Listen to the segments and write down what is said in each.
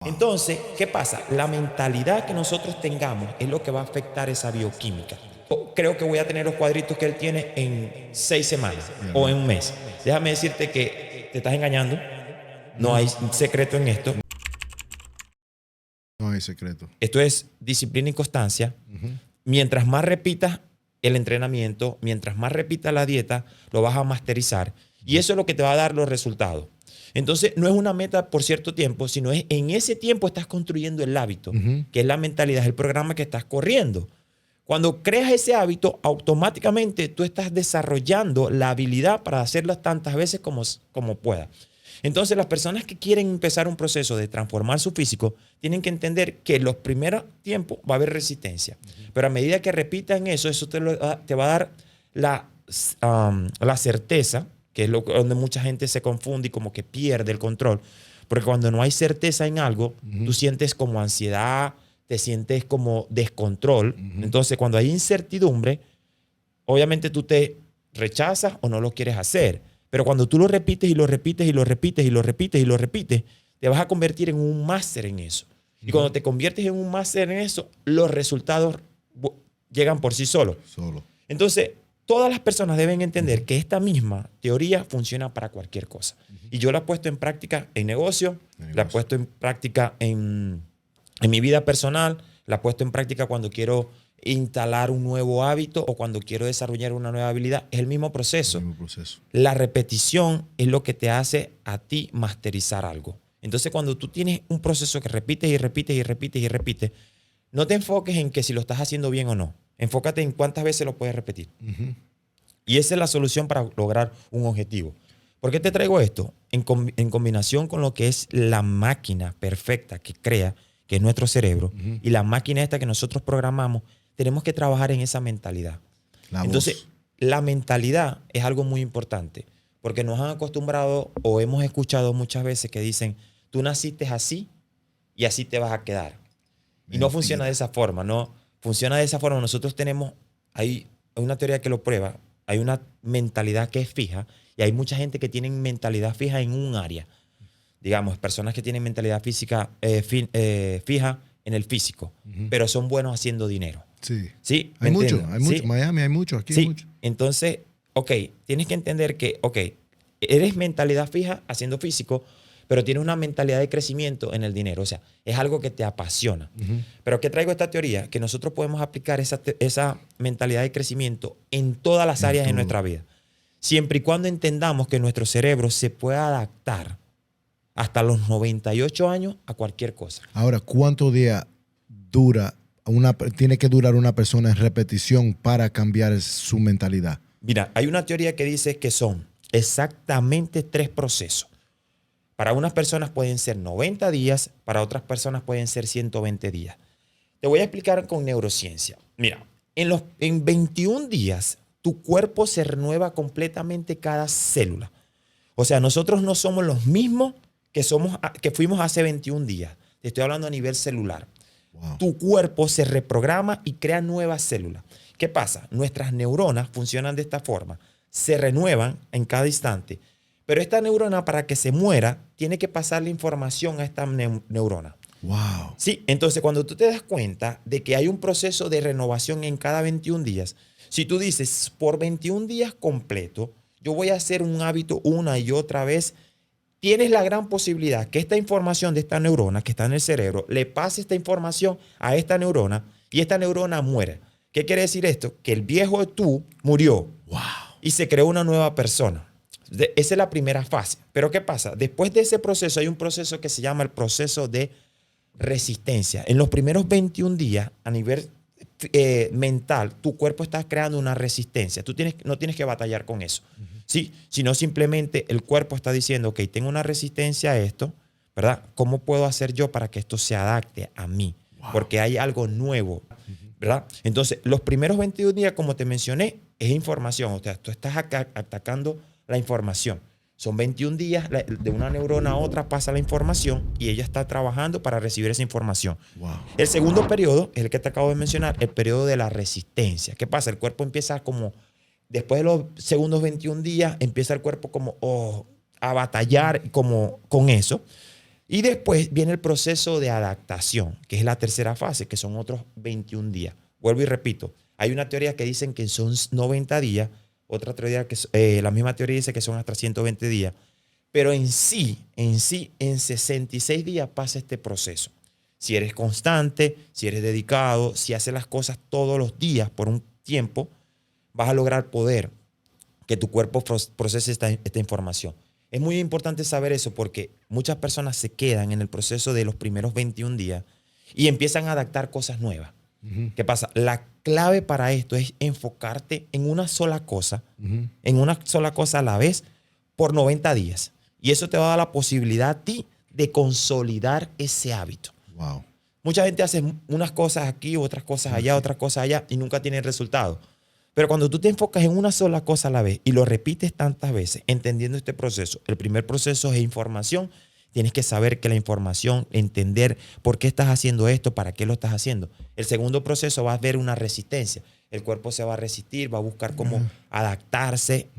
Entonces, ¿qué pasa? La mentalidad que nosotros tengamos es lo que va a afectar esa bioquímica. Creo que voy a tener los cuadritos que él tiene en 6 semanas o en un mes. Déjame decirte que te estás engañando. No hay secreto en esto. No hay secreto. Esto es disciplina y constancia. Mientras más repitas el entrenamiento, mientras más repitas la dieta, lo vas a masterizar. Y eso es lo que te va a dar los resultados. Entonces, no es una meta por cierto tiempo, sino es en ese tiempo estás construyendo el hábito, que es la mentalidad, es el programa que estás corriendo. Cuando creas ese hábito, automáticamente tú estás desarrollando la habilidad para hacerlo tantas veces como puedas. Entonces, las personas que quieren empezar un proceso de transformar su físico tienen que entender que en los primeros tiempos va a haber resistencia. Pero a medida que repitan eso, te va a dar la certeza, que es donde mucha gente se confunde y como que pierde el control. Porque cuando no hay certeza en algo, tú sientes como ansiedad, te sientes como descontrol. Entonces, cuando hay incertidumbre, obviamente tú te rechazas o no lo quieres hacer. Pero cuando tú lo repites y lo repites y lo repites y lo repites y lo repites, te vas a convertir en un máster en eso. Y cuando te conviertes en un máster en eso, los resultados llegan por sí solos. Entonces, todas las personas deben entender que esta misma teoría funciona para cualquier cosa. Y yo la he puesto en práctica en negocio, la he puesto en práctica en mi vida personal, la he puesto en práctica cuando quiero instalar un nuevo hábito o cuando quiero desarrollar una nueva habilidad. Es el mismo proceso. La repetición es lo que te hace a ti masterizar algo. Entonces, cuando tú tienes un proceso que repites y repites y repites y repites, no te enfoques en que si lo estás haciendo bien o no. Enfócate en cuántas veces lo puedes repetir. Y esa es la solución para lograr un objetivo. ¿Por qué te traigo esto? En combinación con lo que es la máquina perfecta que crea, que es nuestro cerebro, y la máquina esta que nosotros programamos, tenemos que trabajar en esa mentalidad. Entonces, la mentalidad es algo muy importante, porque nos han acostumbrado o hemos escuchado muchas veces que dicen, tú naciste así y así te vas a quedar. Y no funciona de esa forma, no funciona de esa forma. Nosotros hay una teoría que lo prueba, hay una mentalidad que es fija y hay mucha gente que tiene mentalidad fija en un área. Digamos, personas que tienen mentalidad física fija en el físico, pero son buenos haciendo dinero. Sí. Hay mucho. Miami hay mucho, aquí hay mucho. Entonces, tienes que entender que, eres mentalidad fija haciendo físico, pero tienes una mentalidad de crecimiento en el dinero. O sea, es algo que te apasiona. Pero ¿qué traigo esta teoría? Que nosotros podemos aplicar esa mentalidad de crecimiento en todas las áreas de nuestra vida. Siempre y cuando entendamos que nuestro cerebro se puede adaptar hasta los 98 años a cualquier cosa. Ahora, ¿cuánto día tiene que durar una persona en repetición para cambiar su mentalidad? Mira, hay una teoría que dice que son exactamente 3 procesos. Para unas personas pueden ser 90 días, para otras personas pueden ser 120 días. Te voy a explicar con neurociencia. Mira, en 21 días, tu cuerpo se renueva completamente cada célula. O sea, nosotros no somos los mismos que fuimos hace 21 días. Te estoy hablando a nivel celular. Wow. Tu cuerpo se reprograma y crea nuevas células. ¿Qué pasa? Nuestras neuronas funcionan de esta forma. Se renuevan en cada instante. Pero esta neurona, para que se muera, tiene que pasar la información a esta neurona. Wow. Sí, entonces cuando tú te das cuenta de que hay un proceso de renovación en cada 21 días, si tú dices, por 21 días completo, yo voy a hacer un hábito una y otra vez, tienes la gran posibilidad que esta información de esta neurona que está en el cerebro le pase esta información a esta neurona y esta neurona muere. ¿Qué quiere decir esto? Que el viejo tú murió. Wow. Y se creó una nueva persona. Esa es la primera fase. Pero ¿qué pasa? Después de ese proceso hay un proceso que se llama el proceso de resistencia. En los primeros 21 días, a nivel mental, tu cuerpo está creando una resistencia. Tú no tienes que batallar con eso. ¿Sí? Sino simplemente el cuerpo está diciendo, ok, tengo una resistencia a esto, ¿verdad? ¿Cómo puedo hacer yo para que esto se adapte a mí? Wow. Porque hay algo nuevo, ¿verdad? Entonces, los primeros 21 días, como te mencioné, es información. O sea, tú estás atacando la información. Son 21 días, de una neurona a otra pasa la información y ella está trabajando para recibir esa información. Wow. El segundo periodo es el que te acabo de mencionar, el periodo de la resistencia. ¿Qué pasa? El cuerpo empieza como, después de los segundos 21 días, empieza el cuerpo como a batallar como con eso. Y después viene el proceso de adaptación, que es la tercera fase, que son otros 21 días. Vuelvo y repito, hay una teoría que dicen que son 90 días, otra teoría que la misma teoría dice que son hasta 120 días, pero en 66 días pasa este proceso. Si eres constante, si eres dedicado, si haces las cosas todos los días por un tiempo, vas a lograr poder que tu cuerpo procese esta información. Es muy importante saber eso porque muchas personas se quedan en el proceso de los primeros 21 días y empiezan a adaptar cosas nuevas. ¿Qué pasa? La clave para esto es enfocarte en una sola cosa, en una sola cosa a la vez por 90 días. Y eso te va a dar la posibilidad a ti de consolidar ese hábito. Wow. Mucha gente hace unas cosas aquí, otras cosas allá, otras cosas allá y nunca tiene resultado. Pero cuando tú te enfocas en una sola cosa a la vez y lo repites tantas veces, entendiendo este proceso, el primer proceso es información. Tienes que saber que la información, entender por qué estás haciendo esto, para qué lo estás haciendo. El segundo proceso va a haber una resistencia. El cuerpo se va a resistir, va a buscar cómo adaptarse,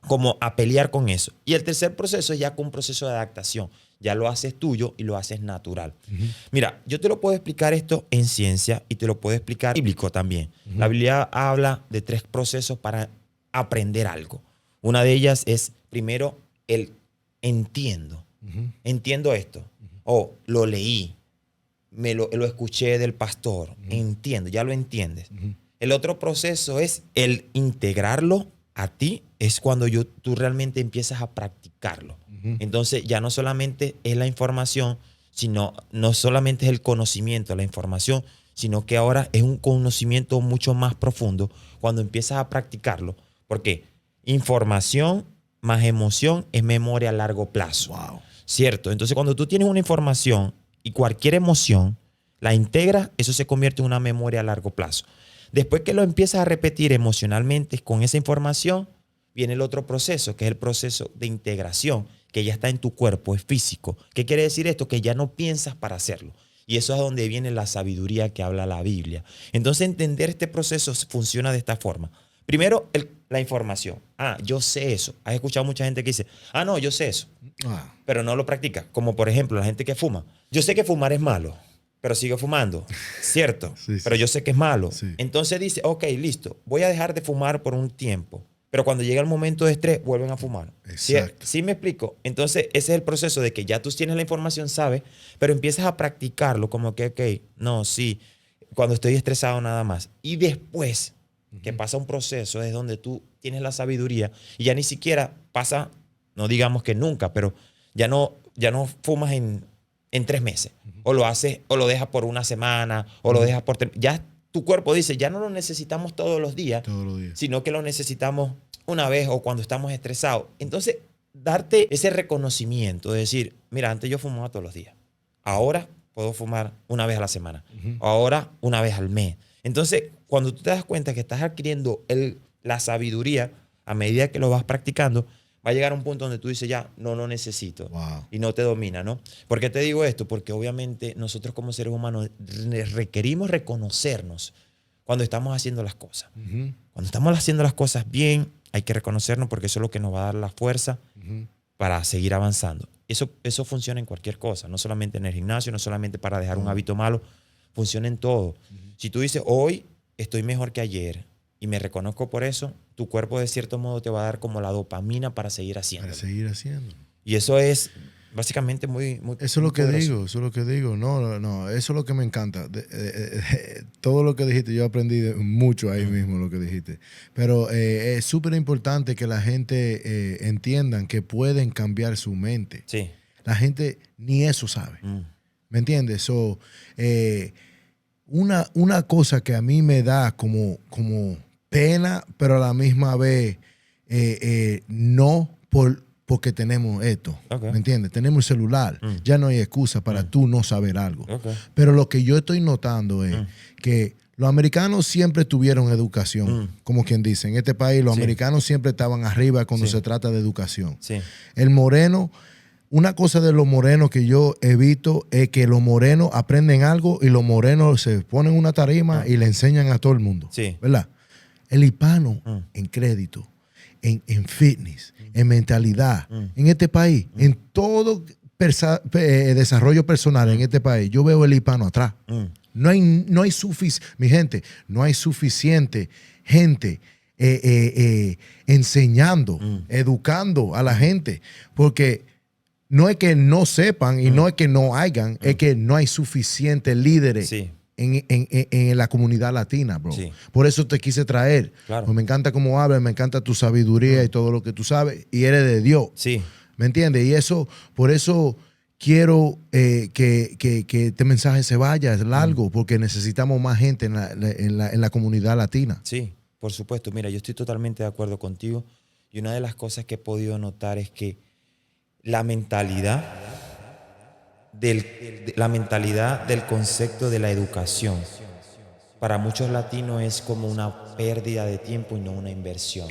cómo a pelear con eso. Y el tercer proceso es ya con un proceso de adaptación. Ya lo haces tuyo y lo haces natural. Mira, yo te lo puedo explicar esto en ciencia y te lo puedo explicar bíblico también. La Biblia habla de 3 procesos para aprender algo. Una de ellas es, primero, el entiendo. Entiendo esto. O lo leí. Lo escuché del pastor. Entiendo, ya lo entiendes. El otro proceso es el integrarlo a ti. Es cuando tú realmente empiezas a practicarlo. Entonces ya no solamente es la información, sino no solamente es el conocimiento, la información, sino que ahora es un conocimiento mucho más profundo cuando empiezas a practicarlo. ¿Por qué? Información más emoción es memoria a largo plazo. Wow. ¿Cierto? Entonces cuando tú tienes una información y cualquier emoción la integras, eso se convierte en una memoria a largo plazo. Después que lo empiezas a repetir emocionalmente con esa información, viene el otro proceso, que es el proceso de integración, que ya está en tu cuerpo, es físico. ¿Qué quiere decir esto? Que ya no piensas para hacerlo. Y eso es donde viene la sabiduría que habla la Biblia. Entonces, entender este proceso funciona de esta forma. Primero, la información. Yo sé eso. Has escuchado mucha gente que dice, no, yo sé eso, pero no lo practica. Como, por ejemplo, la gente que fuma. Yo sé que fumar es malo, pero sigo fumando, ¿cierto? Sí. Pero yo sé que es malo. Sí. Entonces dice, ok, listo, voy a dejar de fumar por un tiempo. Pero cuando llega el momento de estrés, vuelven a fumar. Exacto. ¿Sí me explico? Entonces, ese es el proceso de que ya tú tienes la información, sabes, pero empiezas a practicarlo como que, ok, no, sí, cuando estoy estresado nada más. Y después que pasa un proceso es donde tú tienes la sabiduría y ya ni siquiera pasa, no digamos que nunca, pero ya no fumas en 3 meses. O lo haces, o lo dejas por una semana, o lo dejas por 3. Ya tu cuerpo dice, ya no lo necesitamos todos los días, sino que lo necesitamos una vez o cuando estamos estresados. Entonces, darte ese reconocimiento de decir, mira, antes yo fumaba todos los días. Ahora puedo fumar una vez a la semana. Ahora una vez al mes. Entonces, cuando tú te das cuenta que estás adquiriendo la sabiduría a medida que lo vas practicando, va a llegar a un punto donde tú dices, ya, no lo necesito. Wow. Y no te domina, ¿no? ¿Por qué te digo esto? Porque obviamente nosotros como seres humanos requerimos reconocernos cuando estamos haciendo las cosas. Cuando estamos haciendo las cosas bien, hay que reconocernos porque eso es lo que nos va a dar la fuerza para seguir avanzando. Eso funciona en cualquier cosa, no solamente en el gimnasio, no solamente para dejar un hábito malo, funciona en todo. Si tú dices, hoy estoy mejor que ayer y me reconozco por eso, tu cuerpo de cierto modo te va a dar como la dopamina para seguir haciendo. Para seguir haciendo. Y eso es básicamente muy eso es lo que digo, eso es lo que digo. No, eso es lo que me encanta. Todo lo que dijiste, yo aprendí mucho ahí mismo lo que dijiste. Pero es súper importante que la gente entiendan que pueden cambiar su mente. Sí. La gente ni eso sabe. ¿Me entiendes? Una cosa que a mí me da como pena, pero a la misma vez no porque tenemos esto. Okay. ¿Me entiendes? Tenemos el celular. Ya no hay excusa para tú no saber algo. Okay. Pero lo que yo estoy notando es que los americanos siempre tuvieron educación, como quien dice. En este país los americanos siempre estaban arriba cuando se trata de educación. Sí. El moreno... Una cosa de los morenos que yo he visto es que los morenos aprenden algo y los morenos se ponen una tarima y le enseñan a todo el mundo. Sí. ¿Verdad? El hispano en crédito, en fitness, en mentalidad, en este país, en todo desarrollo personal en este país, yo veo el hispano atrás. Mm. No hay mi gente, no hay suficiente gente enseñando, educando a la gente, porque no es que no sepan y no es que no hayan, es que no hay suficientes líderes Sí. en la comunidad latina, bro. Sí. Por eso te quise traer. Claro. Pues me encanta cómo hablas, me encanta tu sabiduría y todo lo que tú sabes, y eres de Dios. Sí. ¿Me entiendes? Y eso, por eso quiero que este mensaje se vaya, es largo, porque necesitamos más gente en la comunidad latina. Sí, por supuesto. Mira, yo estoy totalmente de acuerdo contigo. Y una de las cosas que he podido notar es que la mentalidad del concepto de la educación para muchos latinos es como una pérdida de tiempo y no una inversión.